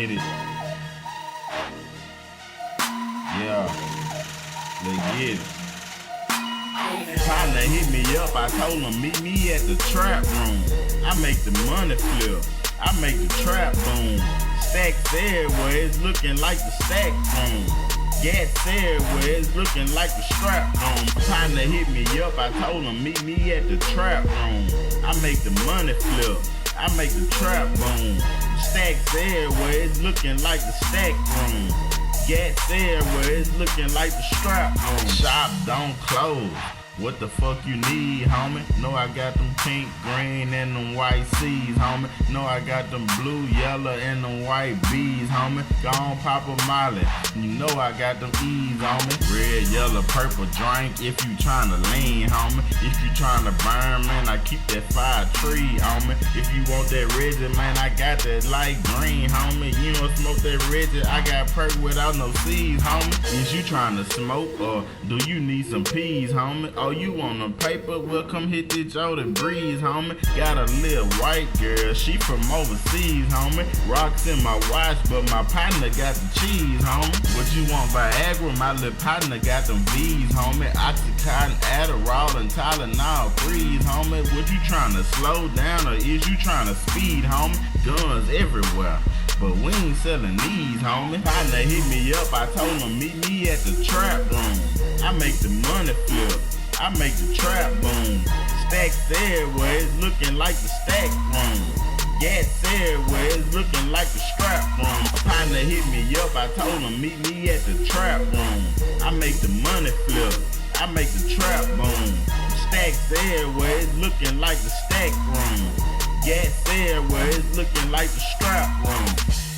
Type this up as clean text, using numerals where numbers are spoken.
get it. Yeah, let's get it. Partner hit me up, I told him meet me at the trap room. I make the money flip, I make the trap boom. Stacks everywhere, it's looking like the stack room. Gas everywhere, it's looking like the strap room. Partner hit me up, I told him meet me at the trap room. I make the money flip, I make the trap boom. Stacks everywhere, it's looking like the stack room. Gas everywhere, it's looking like the strap room. Shop don't close. What the fuck you need, homie? Know I got them pink, green, and them white C's, homie. Know I got them blue, yellow, and them white B's, homie. Gon' pop a molly. You know I got them E's, homie. Red, yellow, purple drink if you tryna lean, homie. If you tryna burn, man, I keep that fire tree, homie. If you want that Reggie, man, I got that light green, homie. You don't smoke that Reggie, I got perk without no seeds, homie. Is you tryna smoke or do you need some peas, homie? Oh, you want a paper? Well, come hit this Jordan Breeze, homie. Got a little white girl, she from overseas, homie. Rocks in my watch, but my partner got the cheese, homie. What you want, Viagra? My little partner got them V's, homie. Oxycontin, Adderall, and Tylenol freeze, homie. What you tryna slow down or is you tryna speed, homie? Guns everywhere, but we ain't selling these, homie. Partner hit me up, I told him meet me at the trap room. I make the money flip, I make the trap boom. Stacks everywhere, it's looking like the stack room. Gas everywhere, it's looking like the strap room. Partner hit me up, I told him meet me at the trap room. I make the money flip, I make the trap boom. Stacks everywhere, it's looking like the stack room. Gas everywhere, it's looking like the strap room.